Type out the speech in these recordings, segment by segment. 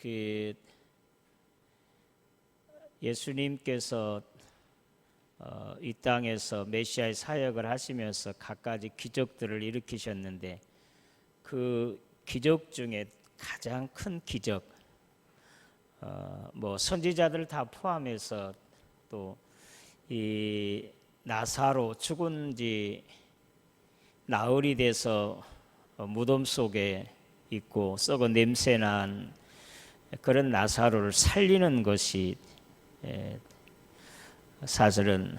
그 예수님께서 이 땅에서 메시아의 사역을 하시면서 갖가지 기적들을 일으키셨는데 그 기적 중에 가장 큰 기적, 선지자들 다 포함해서 또 이 나사로 죽은 지 나흘이 돼서 무덤 속에 있고 썩은 냄새난 그런 나사로를 살리는 것이 사실은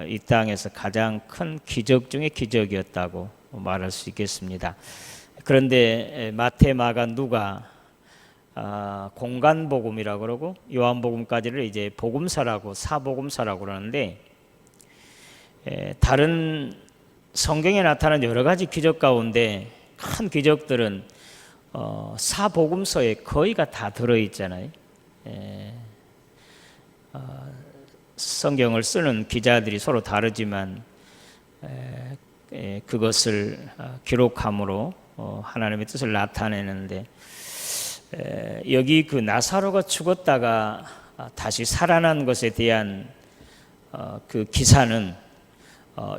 이 땅에서 가장 큰 기적 중의 기적이었다고 말할 수 있겠습니다. 그런데 마태, 마가, 누가 공간복음이라고 그러고 요한복음까지를 이제 복음서라고 사복음서라고 그러는데 다른 성경에 나타난 여러 가지 기적 가운데 큰 기적들은 사복음서에 거의가 다 들어있잖아요. 성경을 쓰는 기자들이 서로 다르지만 그것을 기록함으로 하나님의 뜻을 나타내는데 여기 그 나사로가 죽었다가 다시 살아난 것에 대한 그 기사는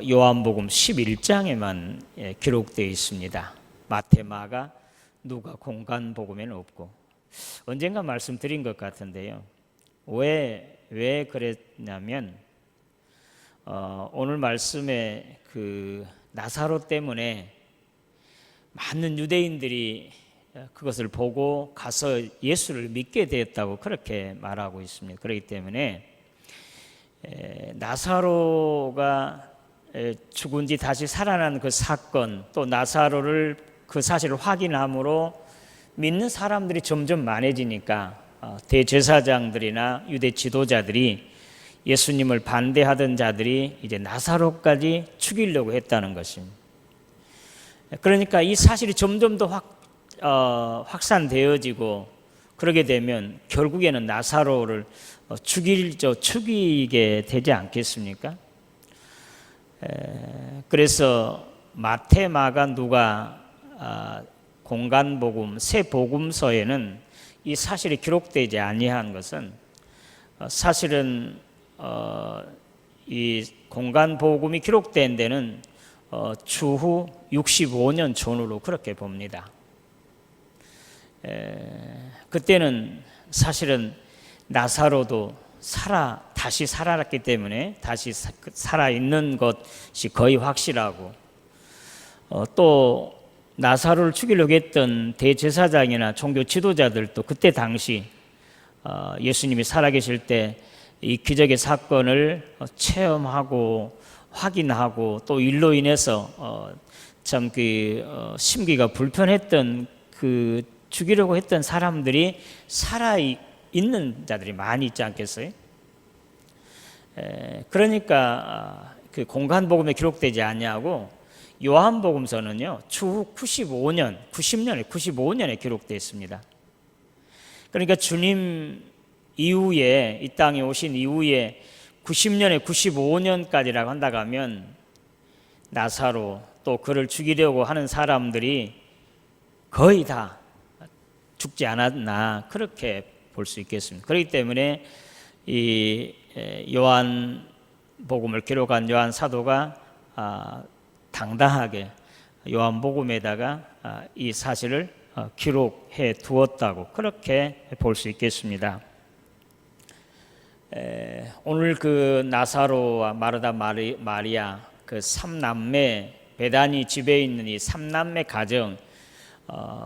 요한복음 11장에만 기록되어 있습니다. 마태, 마가, 누가, 공간복음에는 없고 언젠가 말씀드린 것 같은데요. 왜 그랬냐면 오늘 말씀에 그 나사로 때문에 많은 유대인들이 그것을 보고 가서 예수를 믿게 되었다고 그렇게 말하고 있습니다. 그렇기 때문에 나사로가 죽은 지 다시 살아난 그 사건, 또 나사로를 그 사실을 확인함으로 믿는 사람들이 점점 많아지니까 대제사장들이나 유대 지도자들이 예수님을 반대하던 자들이 이제 나사로까지 죽이려고 했다는 것입니다. 그러니까 이 사실이 점점 더 확산되어지고 그러게 되면 결국에는 나사로를 죽이게 되지 않겠습니까? 그래서 마태, 마가, 누가, 공간복음, 세 복음서에는 이 사실이 기록되지 아니한 것은 사실은 이 공간복음이 기록된 데는 주후 65년 전후로 그렇게 봅니다. 그때는 사실은 나사로도 다시 살아났기 때문에 다시 살아있는 것이 거의 확실하고 또 나사로를 죽이려고 했던 대제사장이나 종교 지도자들도 그때 당시 예수님이 살아계실 때 이 기적의 사건을 체험하고 확인하고 또 일로 인해서 참 심기가 불편했던 그 죽이려고 했던 사람들이 살아있는 자들이 많이 있지 않겠어요? 그러니까 그 공간복음에 기록되지 않냐고 요한복음서는요 추후 90년에 기록되어 있습니다. 그러니까 주님 이후에 이 땅에 오신 이후에 90년에 95년까지라고 한다고 하면 나사로 또 그를 죽이려고 하는 사람들이 거의 다 죽지 않았나 그렇게 볼 수 있겠습니다. 그렇기 때문에 이 요한복음을 기록한 요한 사도가 당당하게 요한복음에다가 이 사실을 기록해 두었다고 그렇게 볼 수 있겠습니다. 오늘 그 나사로와 마르다, 마리아 그 삼남매 베다니 집에 있는 이 삼남매 가정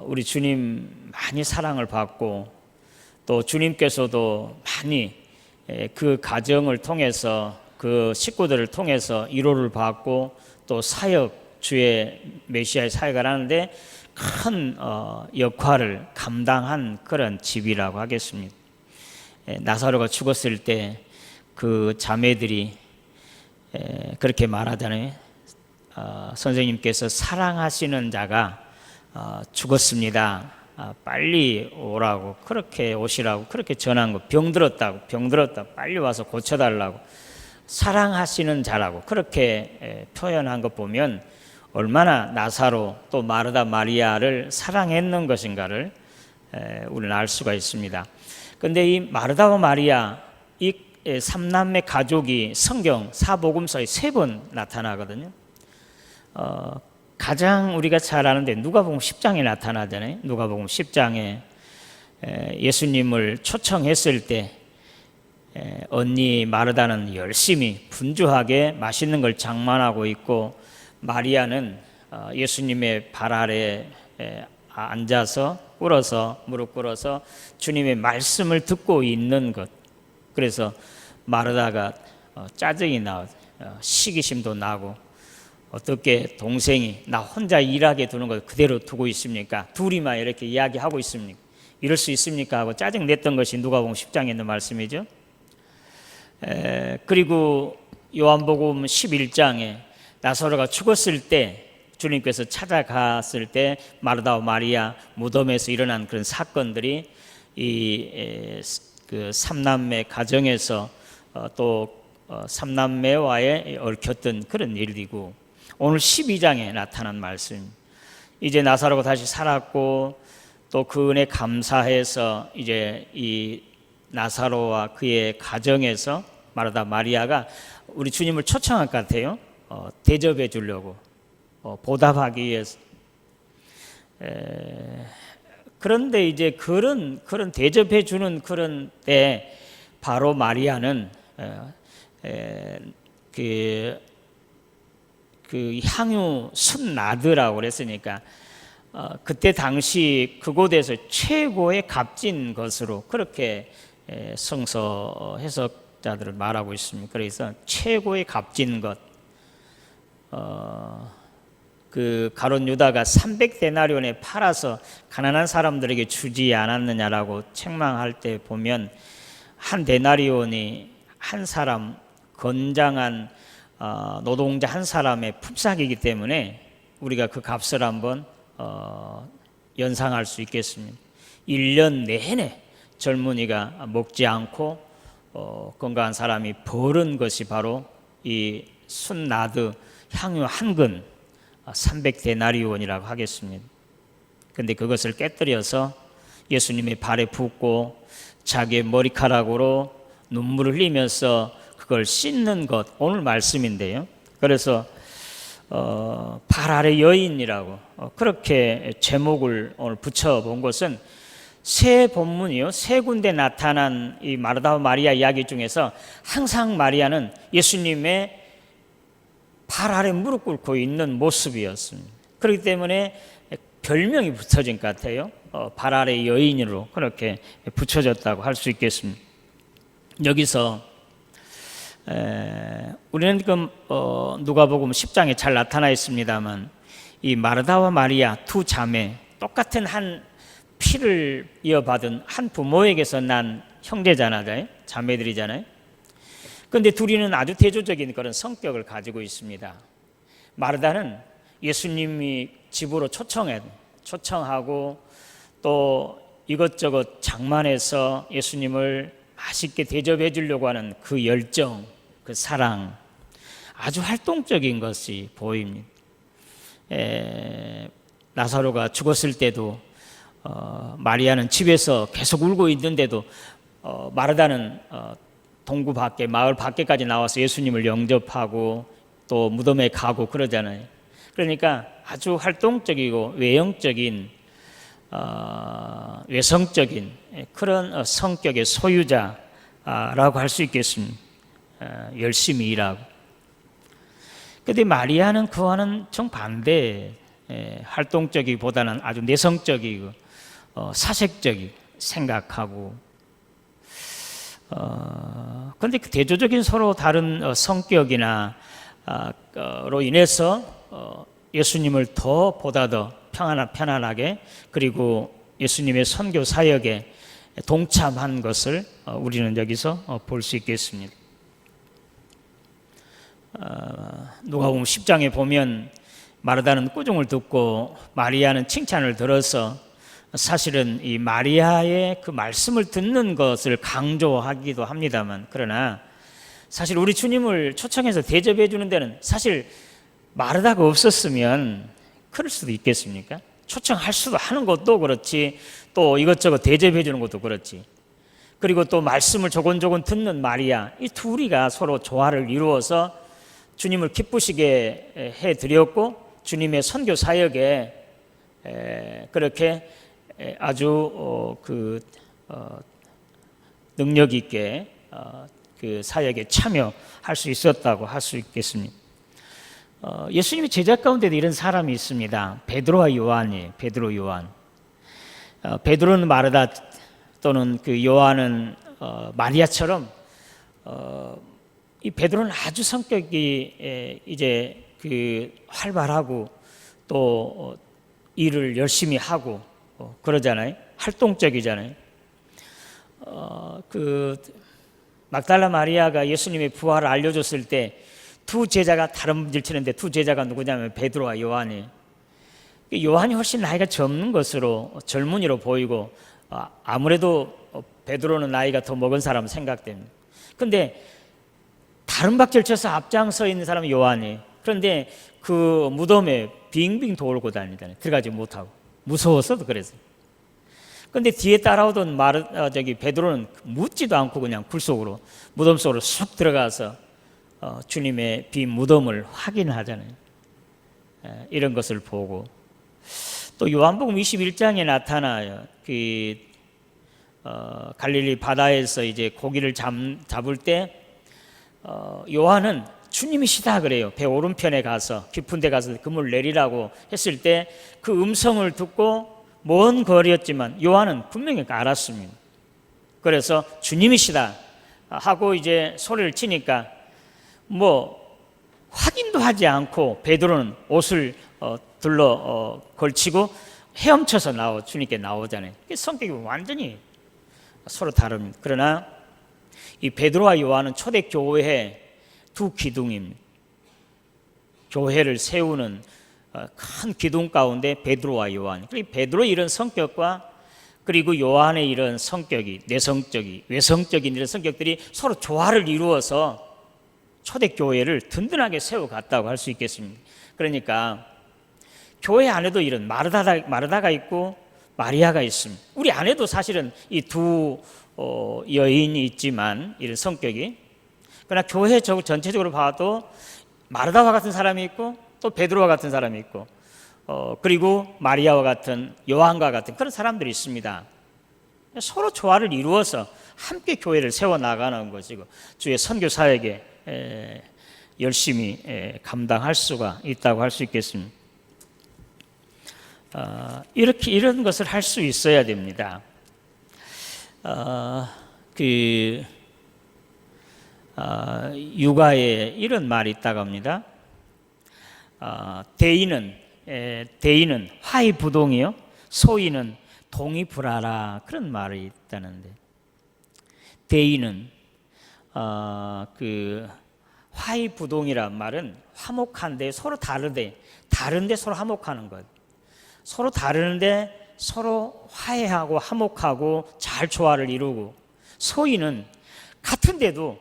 우리 주님 많이 사랑을 받고 또 주님께서도 많이 그 가정을 통해서 그 식구들을 통해서 위로를 받고 또 주의 메시아의 사역을 하는데 큰 역할을 감당한 그런 집이라고 하겠습니다. 나사로가 죽었을 때 그 자매들이 그렇게 말하잖아요. 선생님께서 사랑하시는 자가 죽었습니다. 빨리 오라고 그렇게 오시라고 그렇게 전한 거 병들었다 빨리 와서 고쳐달라고 사랑하시는 자라고 그렇게 표현한 것 보면 얼마나 나사로 또 마르다 마리아를 사랑했는 것인가를 우리는 알 수가 있습니다. 그런데 이 마르다와 마리아 이 삼남매 가족이 성경 사복음서에 3번 나타나거든요. 가장 우리가 잘 아는데 누가복음 10장에 나타나잖아요. 누가복음 10장에 예수님을 초청했을 때 언니 마르다는 열심히 분주하게 맛있는 걸 장만하고 있고, 마리아는 예수님의 발 아래 앉아서 무릎 꿇어서 주님의 말씀을 듣고 있는 것. 그래서 마르다가 짜증이 나고 시기심도 나고, 어떻게 동생이 나 혼자 일하게 두는 걸 그대로 두고 있습니까? 둘이만 이렇게 이야기하고 있습니까? 이럴 수 있습니까? 하고 짜증 냈던 것이 누가복음 10장에 있는 말씀이죠. 그리고 요한복음 11장에 나사로가 죽었을 때 주님께서 찾아갔을 때 마르다와 마리아 무덤에서 일어난 그런 사건들이 그 삼남매 가정에서 또 삼남매와의 얽혔던 그런 일이고, 오늘 12장에 나타난 말씀, 이제 나사로가 다시 살았고 또 그 은혜 감사해서 이제 이 나사로와 그의 가정에서 마르다 마리아가 우리 주님을 초청할 것 같아요. 대접해 주려고, 보답하기 위해서. 그런데 이제 그런 대접해 주는 그런 때 바로 마리아는 그 향유 순나드라고 그랬으니까 그때 당시 그곳에서 최고의 값진 것으로 그렇게 성서 해석자들을 말하고 있습니다. 그래서 최고의 값진 것, 그 가룟 유다가 300데나리온에 팔아서 가난한 사람들에게 주지 않았느냐라고 책망할 때 보면, 한 데나리온이 한 사람 건장한 노동자 한 사람의 품삯이기 때문에 우리가 그 값을 한번 연상할 수 있겠습니다. 1년 내내 젊은이가 먹지 않고 건강한 사람이 버는 것이 바로 이 순나드 향유 한 근 300데나리온이라고 하겠습니다. 그런데 그것을 깨뜨려서 예수님의 발에 붓고 자기의 머리카락으로 눈물을 흘리면서 그걸 씻는 것, 오늘 말씀인데요. 그래서 발 아래 여인이라고 그렇게 제목을 오늘 붙여본 것은, 세 본문이요, 세 군데 나타난 이 마르다와 마리아 이야기 중에서 항상 마리아는 예수님의 발 아래 무릎 꿇고 있는 모습이었습니다. 그렇기 때문에 별명이 붙여진 것 같아요. 발 아래 여인으로 그렇게 붙여졌다고 할 수 있겠습니다. 여기서 우리는 지금 누가복음 10장에 잘 나타나 있습니다만, 이 마르다와 마리아 두 자매, 똑같은 한 피를 이어받은 한 부모에게서 난 형제잖아요, 자매들이잖아요. 그런데 둘이는 아주 대조적인 그런 성격을 가지고 있습니다. 마르다는 예수님이 집으로 초청하고 또 이것저것 장만해서 예수님을 맛있게 대접해 주려고 하는 그 열정, 그 사랑, 아주 활동적인 것이 보입니다. 나사로가 죽었을 때도 마리아는 집에서 계속 울고 있는데도 마르다는 동구 밖에, 마을 밖에까지 나와서 예수님을 영접하고 또 무덤에 가고 그러잖아요. 그러니까 아주 활동적이고 외형적인, 외성적인 그런 성격의 소유자라고 할 수 있겠습니다. 열심히 일하고. 그런데 마리아는 그와는 정반대, 활동적이보다는 아주 내성적이고 사색적이고 생각하고, 그런데 그 대조적인 서로 다른 성격이나 로 인해서 예수님을 보다 더 편안하게, 그리고 예수님의 선교 사역에 동참한 것을 우리는 여기서 볼 수 있겠습니다. 누가복음 10장에 보면 마르다는 꾸중을 듣고 마리아는 칭찬을 들어서, 사실은 이 마리아의 그 말씀을 듣는 것을 강조하기도 합니다만, 그러나 사실 우리 주님을 초청해서 대접해 주는 데는 사실 마르다가 없었으면 그럴 수도 있겠습니까? 초청할 수도 하는 것도 그렇지, 또 이것저것 대접해 주는 것도 그렇지, 그리고 또 말씀을 조곤조곤 듣는 마리아, 이 둘이가 서로 조화를 이루어서 주님을 기쁘시게 해드렸고, 주님의 선교 사역에 그렇게 아주 능력 있게 그 사역에 참여할 수 있었다고 할 수 있겠습니다. 예수님의 제자 가운데도 이런 사람이 있습니다. 베드로와 요한이에요. 베드로, 요한. 베드로는 마르다 또는 그 요한은 마리아처럼 이 베드로는 아주 성격이 이제 그 활발하고 또 일을 열심히 하고 그러잖아요. 활동적이잖아요. 그 막달라 마리아가 예수님의 부활을 알려줬을 때 두 제자가 다른 문제를 치는데, 두 제자가 누구냐면 베드로와 요한이. 요한이 훨씬 나이가 젊은 것으로, 젊은이로 보이고, 아무래도 베드로는 나이가 더 먹은 사람 생각됩니다. 그런데 다른 박자를 쳐서 앞장서 있는 사람은 요한이. 그런데 그 무덤에 빙빙 돌고 다니잖아요. 들어가지 못하고, 무서워서도 그랬어요. 그런데 뒤에 따라오던 베드로는 묻지도 않고 그냥 굴 속으로, 무덤 속으로 쑥 들어가서 주님의 빈 무덤을 확인하잖아요. 이런 것을 보고, 또 요한복음 21장에 나타나요. 그 갈릴리 바다에서 이제 고기를 잡을 때 요한은 주님이시다 그래요. 배 오른편에 가서, 깊은 데 가서 그물 내리라고 했을 때 그 음성을 듣고 먼 거리였지만 요한은 분명히 알았습니다. 그래서 주님이시다 하고 이제 소리를 치니까 확인도 하지 않고 베드로는 옷을 걸치고 헤엄쳐서 주님께 나오잖아요. 성격이 완전히 서로 다릅니다. 그러나 이 베드로와 요한은 초대교회의 두 기둥입니다. 교회를 세우는 큰 기둥 가운데 베드로와 요한. 그리고 베드로의 이런 성격과 그리고 요한의 이런 성격이, 내성적이, 외성적인 이런 성격들이 서로 조화를 이루어서 초대교회를 든든하게 세워갔다고 할 수 있겠습니다. 그러니까 교회 안에도 이런 마르다가 있고 마리아가 있습니다. 우리 안에도 사실은 이 두 여인이 있지만 이런 성격이, 그러나 교회 전체적으로 봐도 마르다와 같은 사람이 있고 또 베드로와 같은 사람이 있고 그리고 마리아와 같은, 요한과 같은 그런 사람들이 있습니다. 서로 조화를 이루어서 함께 교회를 세워나가는 것이고 주의 선교 사역에 열심히 감당할 수가 있다고 할 수 있겠습니다. 이런 것을 할 수 있어야 됩니다. 육아에 이런 말이 있다고 합니다. 대인은 화이부동이요, 소인은 동이불하라, 그런 말이 있다는데, 대인은 화이부동이란 말은 화목한데 서로 다른데 서로 화목하는 것. 서로 다른데 서로 화해하고 화목하고 잘 조화를 이루고, 소인은 같은데도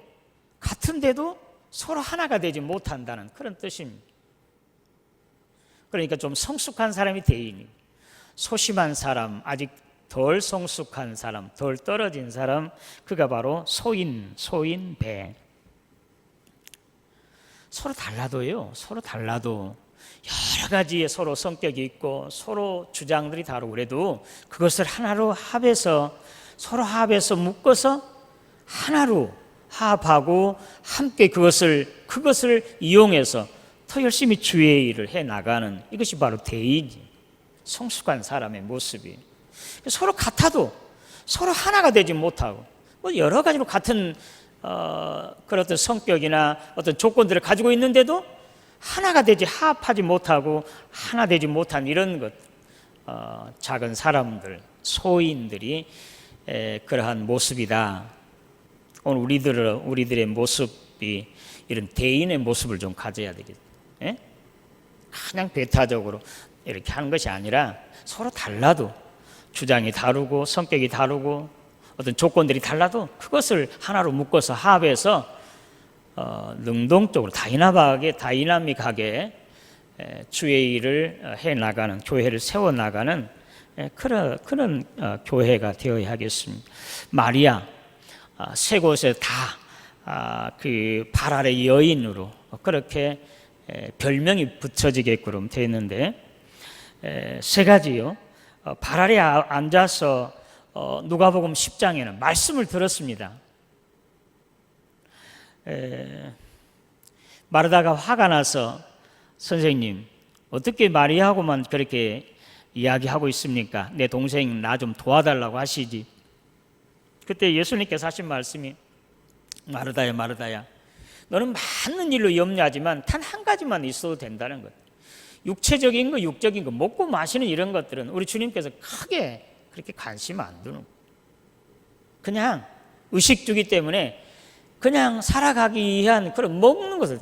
서로 하나가 되지 못한다는 그런 뜻입니다. 그러니까 좀 성숙한 사람이 대인이고, 소심한 사람, 아직 덜 성숙한 사람, 덜 떨어진 사람, 그가 바로 소인배. 서로 달라도 여러 가지의 서로 성격이 있고 서로 주장들이 다르고 그래도 그것을 하나로 서로 합해서 묶어서 하나로 합하고 함께 그것을 이용해서 더 열심히 주의 일을 해 나가는, 이것이 바로 대인이, 성숙한 사람의 모습이. 서로 같아도 서로 하나가 되지 못하고, 여러 가지로 같은 그런 어떤 성격이나 어떤 조건들을 가지고 있는데도 하나가 되지, 합하지 못하고 하나 되지 못한 이런 것, 작은 사람들, 소인들이 그러한 모습이다. 오늘 우리들의 모습이 이런 대인의 모습을 좀 가져야 되겠다. 그냥 배타적으로 이렇게 하는 것이 아니라 서로 달라도, 주장이 다르고 성격이 다르고 어떤 조건들이 달라도 그것을 하나로 묶어서 합해서 능동적으로 다이나믹하게 주의 일을 해 나가는, 교회를 세워 나가는 그런 교회가 되어야 하겠습니다. 마리아 세 곳에 다 그 발 아래 여인으로 그렇게 별명이 붙여지게끔 되어 있는데, 세 가지요. 발 아래 앉아서 누가복음 10장에는 말씀을 들었습니다. 마르다가 화가 나서 선생님 어떻게 마리아하고만 그렇게 이야기하고 있습니까? 내 동생 나 좀 도와달라고 하시지. 그때 예수님께서 하신 말씀이 마르다야 마르다야, 너는 많은 일로 염려하지만 단 한 가지만 있어도 된다는 것. 육체적인 거, 육적인 거, 먹고 마시는 이런 것들은 우리 주님께서 크게 그렇게 관심 안 두는 거예요. 그냥 의식주기 때문에 그냥 살아가기 위한 그런 먹는 것을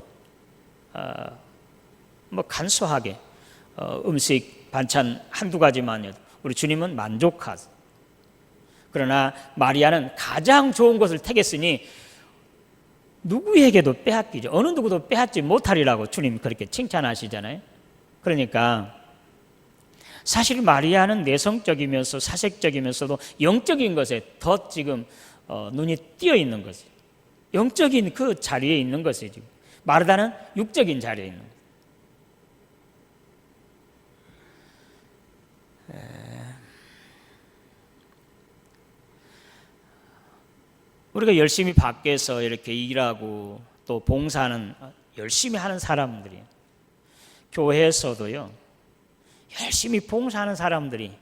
간소하게 음식 반찬 한두 가지만요 우리 주님은 만족하세요. 그러나 마리아는 가장 좋은 것을 택했으니 누구에게도 빼앗기죠. 어느 누구도 빼앗지 못하리라고 주님 그렇게 칭찬하시잖아요. 그러니까 사실 마리아는 내성적이면서 사색적이면서도 영적인 것에 더 지금 눈이 띄어 있는 것이죠. 영적인 그 자리에 있는 것이죠. 지금 마르다는 육적인 자리에 있는 거예요. 우리가 열심히 밖에서 이렇게 일하고 또 봉사하는 열심히 하는 사람들이, 교회에서도요 열심히 봉사하는 사람들이,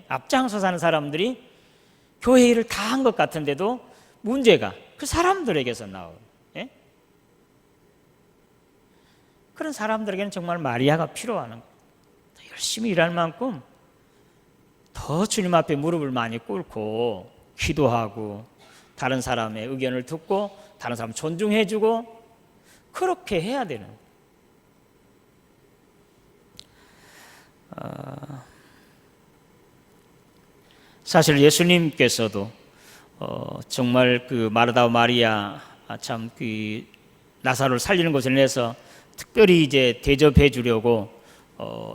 앞장서 사는 사람들이 교회 일을 다 한 것 같은데도 문제가 그 사람들에게서 나와요. 그런 사람들에게는 정말 마리아가 필요한 거예요. 열심히 일할 만큼 더 주님 앞에 무릎을 많이 꿇고 기도하고 다른 사람의 의견을 듣고 다른 사람 존중해주고 그렇게 해야 되는 거예요. 사실 예수님께서도 정말 그 마르다와 마리아 참 그 나사로를 살리는 것을 위해서 특별히 이제 대접해 주려고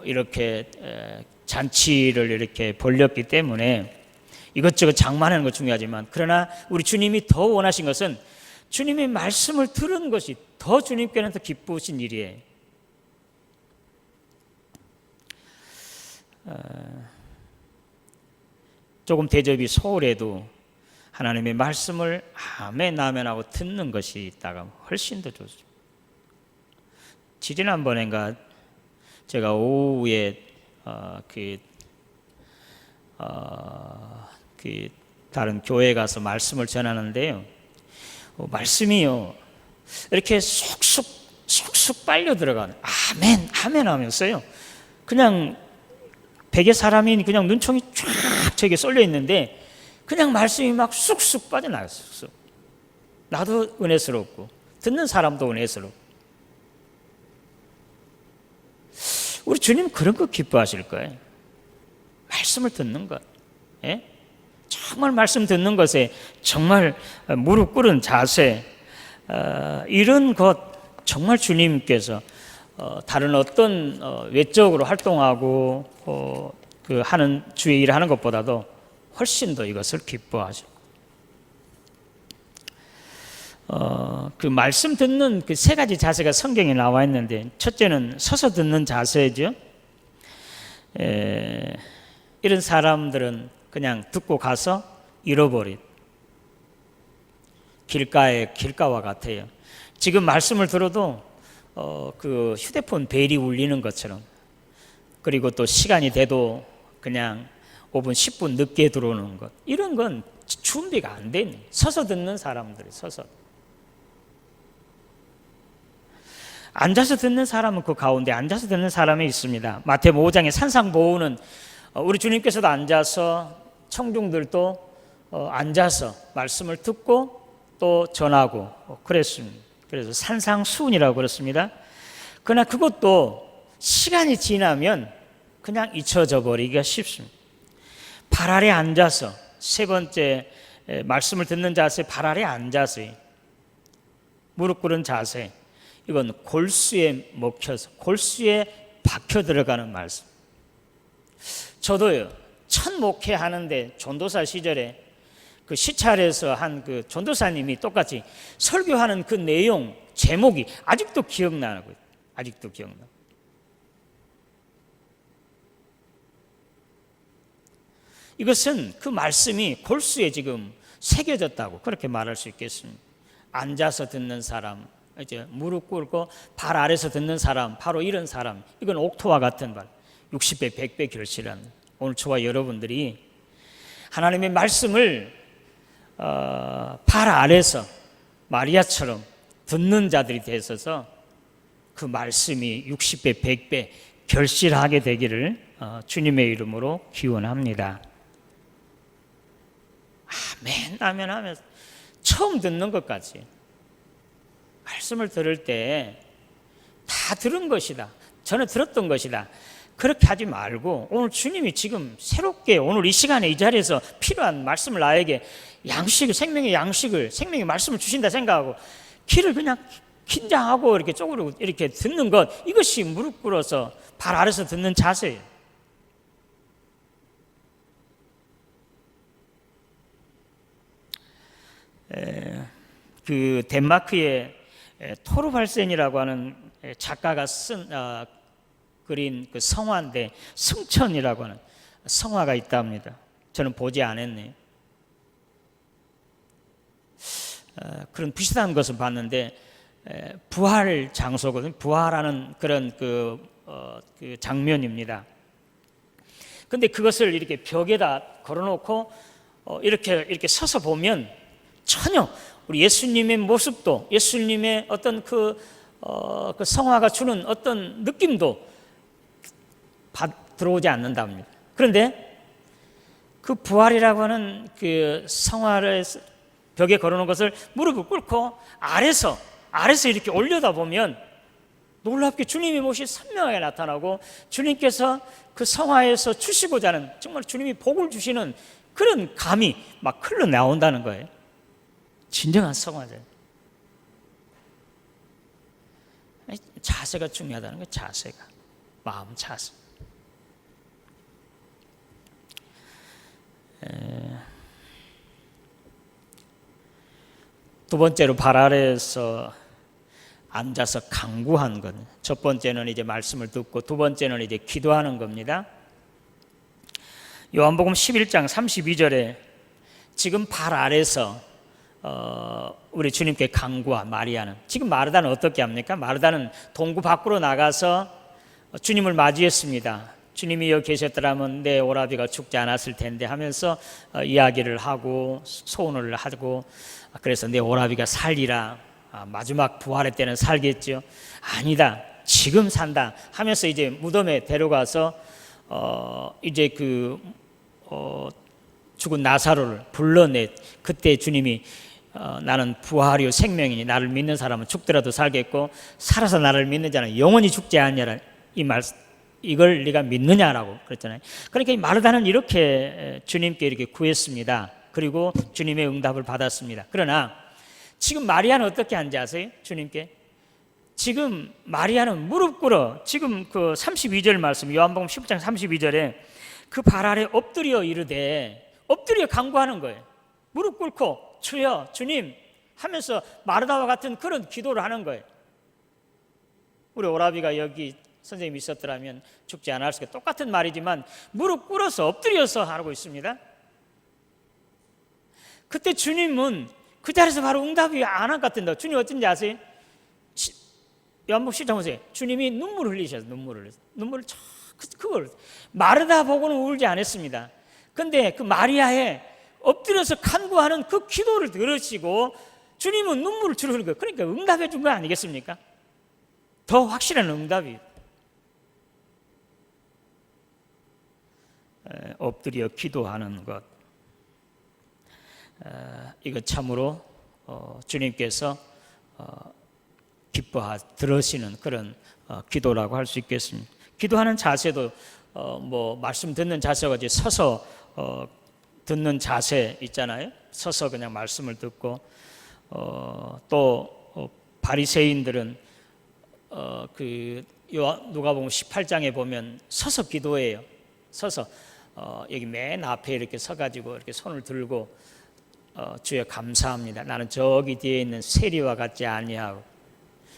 이렇게 잔치를 이렇게 벌렸기 때문에 이것저것 장만하는 것 중요하지만, 그러나 우리 주님이 더 원하신 것은 주님의 말씀을 들은 것이 더 주님께는 더 기쁘신 일이에요. 조금 대접이 소홀해도 하나님의 말씀을 아멘 아멘 하고 듣는 것이 있다가 훨씬 더 좋습니다. 지지난번인가 제가 오후에 다른 교회에 가서 말씀을 전하는데요, 말씀이요 이렇게 쑥쑥 빨려 들어가는, 아멘 아멘 하면서요 그냥 베개 사람이 그냥 눈총이 쫙 저기 쏠려 있는데 그냥 말씀이 막 쑥쑥 빠져나가요. 쑥쑥. 나도 은혜스럽고 듣는 사람도 은혜스럽고. 우리 주님 그런 거 기뻐하실 거예요. 말씀을 듣는 것, 정말 말씀 듣는 것에 정말 무릎 꿇은 자세, 이런 것 정말 주님께서 다른 어떤 외적으로 활동하고 그 하는 주의 일을 하는 것보다도 훨씬 더 이것을 기뻐하죠. 그 말씀 듣는 그 세 가지 자세가 성경에 나와 있는데, 첫째는 서서 듣는 자세죠. 이런 사람들은 그냥 듣고 가서 잃어버린 길가와 같아요. 지금 말씀을 들어도 그 휴대폰 벨이 울리는 것처럼, 그리고 또 시간이 돼도 그냥 5분 10분 늦게 들어오는 것, 이런 건 준비가 안 된, 서서 듣는 사람들이 서서. 앉아서 듣는 사람은 그 가운데 앉아서 듣는 사람이 있습니다. 마태복음 5장의 산상보훈은 우리 주님께서도 앉아서, 청중들도 앉아서 말씀을 듣고 또 전하고 그랬습니다. 그래서 산상수훈이라고 그렇습니다. 그러나 그것도 시간이 지나면 그냥 잊혀져 버리기가 쉽습니다. 발 아래 앉아서, 세 번째 말씀을 듣는 자세, 발 아래 앉아서 무릎 꿇은 자세, 이건 골수에 먹혀서, 골수에 박혀 들어가는 말씀. 저도요, 첫 목회하는데 전도사 시절에 그 시찰에서 한 그 전도사님이 똑같이 설교하는 그 내용 제목이 아직도 기억나는 거예요. 아직도 기억나. 이것은 그 말씀이 골수에 지금 새겨졌다고 그렇게 말할 수 있겠습니다. 앉아서 듣는 사람, 이제 무릎 꿇고 발 아래서 듣는 사람, 바로 이런 사람, 이건 옥토와 같은 말, 60배, 100배 결실한 오늘 저와 여러분들이 하나님의 말씀을 발 아래서 마리아처럼 듣는 자들이 되셔서 그 말씀이 60배, 100배 결실하게 되기를 주님의 이름으로 기원합니다. 아멘, 아멘 하면서 처음 듣는 것까지 말씀을 들을 때 다 들은 것이다, 전에 들었던 것이다, 그렇게 하지 말고 오늘 주님이 지금 새롭게 오늘 이 시간에 이 자리에서 필요한 말씀을 나에게 양식을, 생명의 양식을, 생명의 말씀을 주신다 생각하고 귀를 그냥 긴장하고 이렇게 쪼그리고 이렇게 듣는 것, 이것이 무릎 꿇어서 발 아래서 듣는 자세예요. 그 덴마크의 토르발센이라고 하는 작가가 그린 그 성화인데 승천이라고 하는 성화가 있답니다. 저는 보지 않았네요. 그런 비슷한 것을 봤는데 부활 장소거든요. 부활하는 그런 그 장면입니다. 근데 그것을 이렇게 벽에다 걸어놓고 이렇게 서서 보면 전혀 우리 예수님의 모습도, 예수님의 어떤 그 성화가 주는 어떤 느낌도 들어오지 않는답니다. 그런데 그 부활이라고 하는 그 성화를 벽에 걸어놓은 것을 무릎을 꿇고 아래서 이렇게 올려다보면 놀랍게 주님의 모습이 선명하게 나타나고 주님께서 그 성화에서 주시고자 하는, 정말 주님이 복을 주시는 그런 감이 막 흘러나온다는 거예요. 진정한 성화죠. 자세가 중요하다는 거예요. 자세가, 마음 자세. 두 번째로 발 아래에서 앉아서 간구한 것. 첫 번째는 이제 말씀을 듣고, 두 번째는 이제 기도하는 겁니다. 요한복음 11장 32절에 지금 발 아래서 우리 주님께 간구한 마리아는, 지금 마르다는 어떻게 합니까? 마르다는 동구 밖으로 나가서 주님을 맞이했습니다. 주님이 여기 계셨더라면 내 오라비가 죽지 않았을 텐데 하면서 이야기를 하고 소원을 하고, 그래서 내 오라비가 살리라, 마지막 부활의 때는 살겠죠. 아니다, 지금 산다 하면서 이제 무덤에 데려가서 이제 죽은 나사로를 불러내. 그때 주님이 나는 부활이요 생명이니 나를 믿는 사람은 죽더라도 살겠고 살아서 나를 믿는 자는 영원히 죽지 않냐라, 이 말씀, 이걸 네가 믿느냐라고 그랬잖아요. 그러니까 이 마르다는 이렇게 주님께 이렇게 구했습니다. 그리고 주님의 응답을 받았습니다. 그러나 지금 마리아는 어떻게 한지 아세요? 주님께 지금 마리아는 무릎 꿇어, 지금 그 32절 말씀, 요한복음 10장 32절에 그 발 아래 엎드려 이르되, 엎드려 간구하는 거예요. 무릎 꿇고 주여, 주님 하면서 마르다와 같은 그런 기도를 하는 거예요. 우리 오라비가 여기 선생님이 있었더라면 죽지 않았을 게 똑같은 말이지만 무릎 꿇어서 엎드려서 하고 있습니다. 그때 주님은 그 자리에서 바로 응답이 안 한 것 같은데, 주님 어쩐지 아세요? 요한복음 10장 보세요. 주님이 눈물을 흘리셨어요. 눈물을 그걸 마르다 보고는 울지 않았습니다. 근데 그 마리아의 엎드려서 간구하는 그 기도를 들으시고 주님은 눈물을 주르는 거예요. 그러니까 응답해 준 거 아니겠습니까? 더 확실한 응답이. 엎드려 기도하는 것, 이거 참으로 주님께서 기뻐 들으시는 그런 기도라고 할 수 있겠습니다. 기도하는 자세도 뭐 말씀 듣는 자세가 이제 서서 듣는 자세 있잖아요. 서서 그냥 말씀을 듣고, 또 바리새인들은 그 누가복음 18장에 보면 서서 기도해요. 서서 여기 맨 앞에 이렇게 서가지고 이렇게 손을 들고 주여 감사합니다. 나는 저기 뒤에 있는 세리와 같지 아니하고.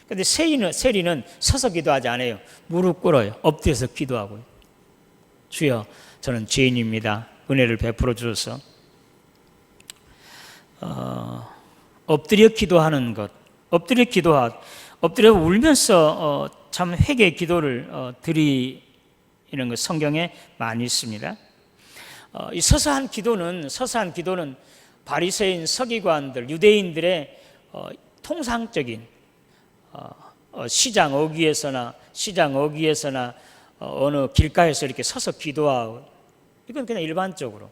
근데 세리는 서서 기도하지 않아요. 무릎 꿇어요. 엎드려서 기도하고요. 주여 저는 죄인입니다. 은혜를 베풀어 주셔서. 엎드려 기도하는 것, 엎드려 울면서 참 회개의 기도를 드리는 것 성경에 많이 있습니다. 이 서서한 기도는 바리새인 서기관들, 유대인들의 통상적인 시장 어귀에서나 어느 길가에서 이렇게 서서 기도하고, 이건 그냥 일반적으로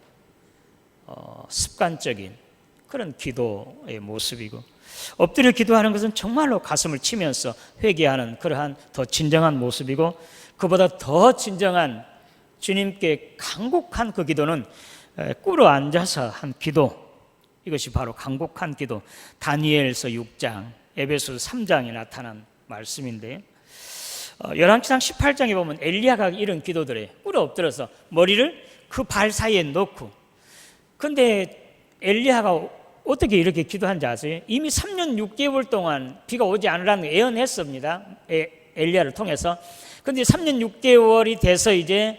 습관적인 그런 기도의 모습이고, 엎드려 기도하는 것은 정말로 가슴을 치면서 회개하는 그러한 더 진정한 모습이고, 그보다 더 진정한 주님께 간곡한 그 기도는 꿇어 앉아서 한 기도, 이것이 바로 간곡한 기도. 다니엘서 6장, 에베소 3장에 나타난 말씀인데요. 열왕기상 18장에 보면 엘리야가 이런 기도들을 꿇어 엎드려서 머리를 그 발 사이에 넣고, 근데 엘리야가 어떻게 이렇게 기도한지 아세요? 이미 3년 6개월 동안 비가 오지 않으라는 예언했습니다. 엘리야를 통해서. 근데 3년 6개월이 돼서 이제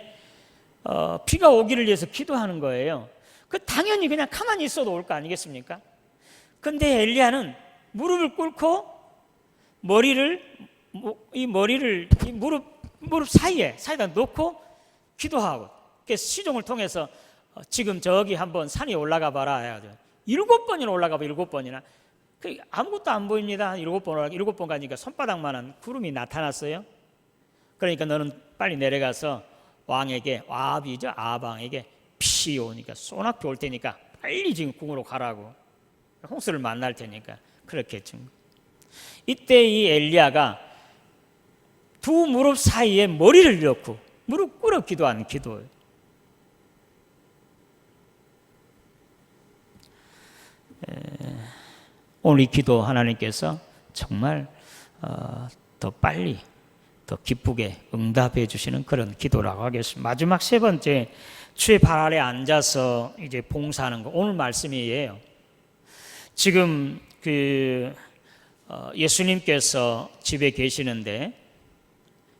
비가 오기를 위해서 기도하는 거예요. 그 당연히 그냥 가만히 있어도 올 거 아니겠습니까? 근데 엘리야는 무릎을 꿇고 무릎 사이에다 놓고 기도하고, 그래서 시종을 통해서 지금 저기 한번 산에 올라가 봐라 해야 돼요. 7번이나 올라가 봐. 7번이나. 아무것도 안 보입니다. 7번 가니까 손바닥만한 구름이 나타났어요. 그러니까 너는 빨리 내려가서 왕에게, 아방에게 피 오니까, 소낙비 올 테니까 빨리 지금 궁으로 가라고, 홍수를 만날 테니까 그렇게 했죠. 이때 이 엘리야가 두 무릎 사이에 머리를 넣고 무릎 꿇어 기도하는 기도예요. 오늘 이 기도 하나님께서 정말 더 빨리 더 기쁘게 응답해 주시는 그런 기도라고 하겠습니다. 마지막 세 번째, 주의 발 아래 앉아서 이제 봉사하는 거, 오늘 말씀이에요. 지금 예수님께서 집에 계시는데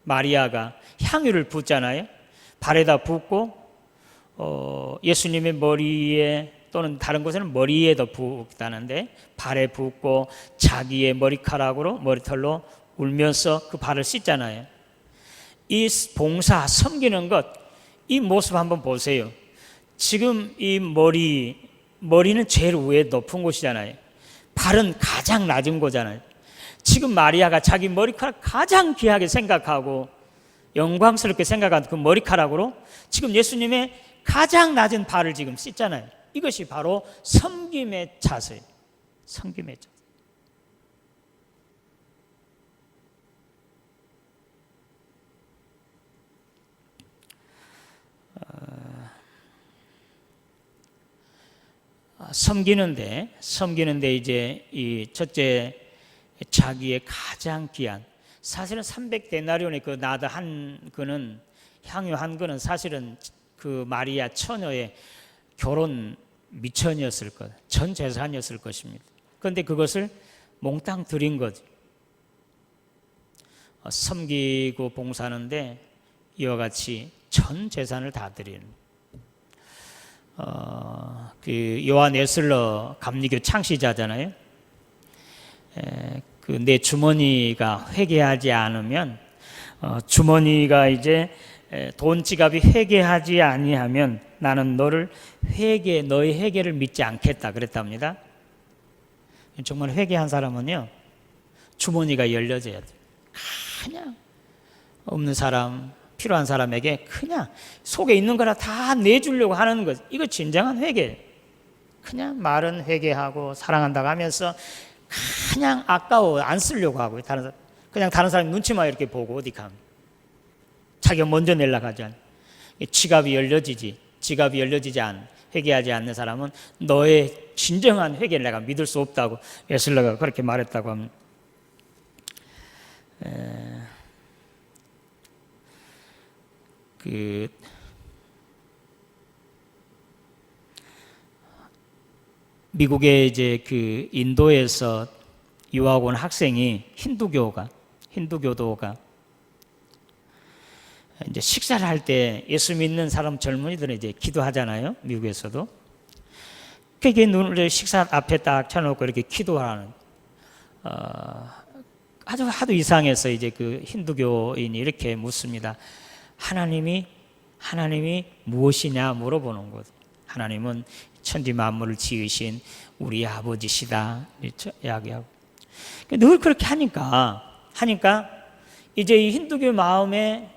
마리아가 향유를 붓잖아요. 발에다 붓고 예수님의 머리에, 또는 다른 곳에는 머리에도 붓다는데 발에 붓고 자기의 머리털로 울면서 그 발을 씻잖아요. 이 봉사, 섬기는 것, 이 모습 한번 보세요. 지금 이 머리는 제일 위에 높은 곳이잖아요. 발은 가장 낮은 거잖아요. 지금 마리아가 자기 머리카락 가장 귀하게 생각하고 영광스럽게 생각한 그 머리카락으로 지금 예수님의 가장 낮은 발을 지금 씻잖아요. 이것이 바로 섬김의 자세예요. 섬김의 자세. 섬기는데 이제 이 첫째, 자기의 가장 귀한, 사실은 300데나리온의 그 나드 한 그는, 향유 한 그는 사실은 그 마리아 처녀의 결혼 미천이었을 것, 전 재산이었을 것입니다. 그런데 그것을 몽땅 드린 거죠. 섬기고 봉사하는데 이와 같이 전 재산을 다 드리는. 그 요한 에슬러 감리교 창시자잖아요. 그 내 주머니가 회개하지 않으면, 주머니가 이제 돈 지갑이 회개하지 아니하면 나는 너의 회개를 믿지 않겠다 그랬답니다. 정말 회개한 사람은요, 주머니가 열려져야 돼요. 그냥 없는 사람, 필요한 사람에게 그냥 속에 있는 거나 다 내주려고 하는 것, 이거 진정한 회개. 그냥 말은 회개하고 사랑한다고 하면서 그냥 아까워 안 쓰려고 하고, 그냥 다른 사람 눈치만 이렇게 보고 어디 가면 자기가 먼저 내려고 하지 않아. 지갑이 열려지지 회개하지 않는 사람은 너의 진정한 회개를 내가 믿을 수 없다고 에슬러가 그렇게 말했다고 합니다. 미국의 이제 인도에서 유학 온 학생이 힌두교도가 이제 식사를 할 때 예수 믿는 사람 젊은이들은 이제 기도하잖아요. 미국에서도. 그게 눈을 식사 앞에 딱 쳐놓고 이렇게 기도하는, 아주 하도 이상해서 이제 힌두교인이 이렇게 묻습니다. 하나님이 무엇이냐 물어보는 거죠. 하나님은 천지 만물을 지으신 우리 아버지시다 이야기하고. 늘 그렇게 하니까 이제 이 힌두교 마음에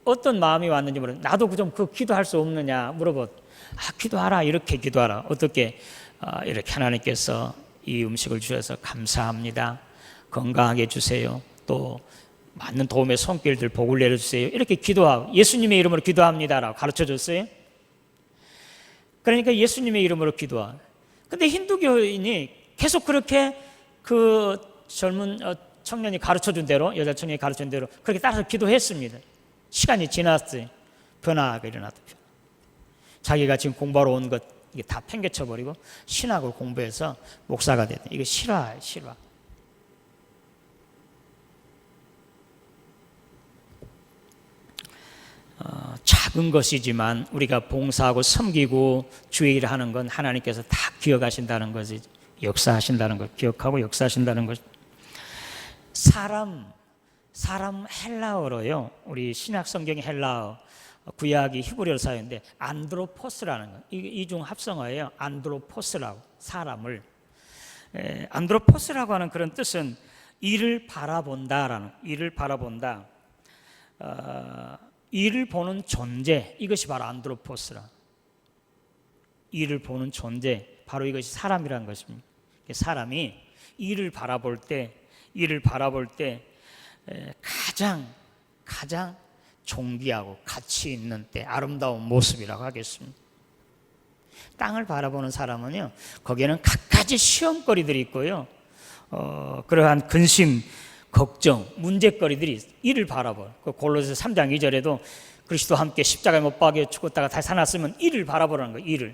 어떤 마음이 왔는지 모르겠어요. 나도 좀 기도할 수 없느냐 물어보. 기도하라, 이렇게 기도하라. 어떻게? 이렇게 하나님께서 이 음식을 주셔서 감사합니다. 건강하게 주세요. 또 맞는 도움의 손길들 복을 내려주세요. 이렇게 기도하고 예수님의 이름으로 기도합니다라고 가르쳐줬어요. 그러니까 예수님의 이름으로 기도하. 근데 힌두교인이 계속 그렇게 젊은 청년이 가르쳐준 대로, 여자 청년이 가르쳐준 대로 그렇게 따라서 기도했습니다. 시간이 지났어요. 변화가 일어났다. 자기가 지금 공부하러 온 것 이게 다 팽개쳐버리고 신학을 공부해서 목사가 됐다. 이거 실화예요, 실화. 작은 것이지만 우리가 봉사하고 섬기고 주의 일을 하는 건 하나님께서 다 기억하신다는 것이, 역사하신다는 것, 기억하고 역사하신다는 것. 사람 헬라어로요. 우리 신약 성경의 헬라어, 구약이 히브리어 사용인데 안드로포스라는 거, 이중 합성어예요. 안드로포스라고, 사람을. 안드로포스라고 하는 그런 뜻은 이를 바라본다라는, 이를 바라본다. 이를 보는 존재, 이것이 바로 안드로포스라. 이를 보는 존재, 바로 이것이 사람이라는 것입니다. 사람이 이를 바라볼 때 가장 존귀하고 가치 있는 때 아름다운 모습이라고 하겠습니다. 땅을 바라보는 사람은요, 거기에는 갖가지 시험거리들이 있고요, 그러한 근심, 걱정, 문제거리들이 이를 바라봐. 골로새 3장 2절에도 그리스도와 함께 십자가에 못 박혀 죽었다가 다시 살아났으면 이를 바라보라는 거예요.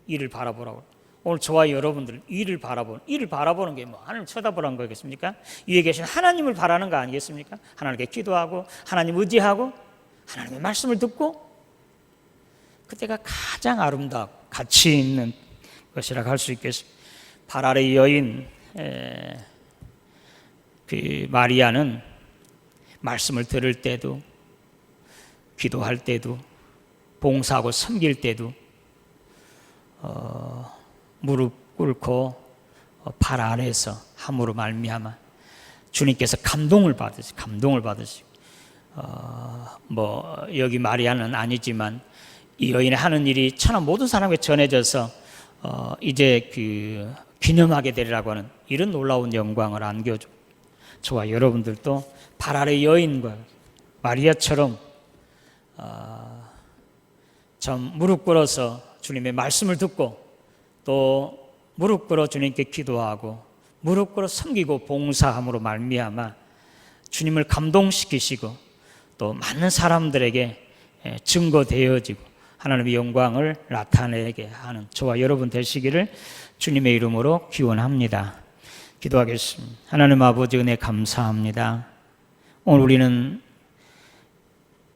이를 바라보라고. 오늘 저와 여러분들 이를 바라보는 게 뭐 하나님 쳐다보라는 거겠습니까? 위에 계신 하나님을 바라는 거 아니겠습니까? 하나님께 기도하고 하나님 의지하고 하나님의 말씀을 듣고, 그때가 가장 아름답고 가치 있는 것이라고 할 수 있겠습니다. 발 아래 여인 마리아는 말씀을 들을 때도, 기도할 때도, 봉사하고 섬길 때도 무릎 꿇고 발 아래에서 함으로 말미암아 주님께서 감동을 받으시고, 여기 마리아는 아니지만 이 여인의 하는 일이 천하 모든 사람에게 전해져서 이제 기념하게 되리라고 하는 이런 놀라운 영광을 안겨줘. 저와 여러분들도 발 아래 여인과 마리아처럼 좀 무릎 꿇어서 주님의 말씀을 듣고, 또 무릎 꿇어 주님께 기도하고 무릎 꿇어 섬기고 봉사함으로 말미암아 주님을 감동시키시고 또 많은 사람들에게 증거되어지고 하나님의 영광을 나타내게 하는 저와 여러분 되시기를 주님의 이름으로 기원합니다. 기도하겠습니다. 하나님 아버지, 은혜 감사합니다. 오늘 우리는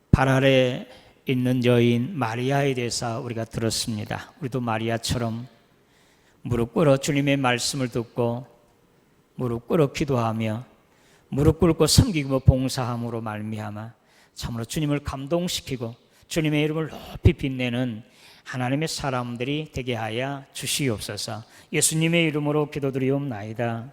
발 아래 있는 여인 마리아에 대해서 우리가 들었습니다. 우리도 마리아처럼 무릎 꿇어 주님의 말씀을 듣고 무릎 꿇어 기도하며 무릎 꿇고 섬기고 봉사함으로 말미암아 참으로 주님을 감동시키고 주님의 이름을 높이 빛내는 하나님의 사람들이 되게 하여 주시옵소서. 예수님의 이름으로 기도드리옵나이다.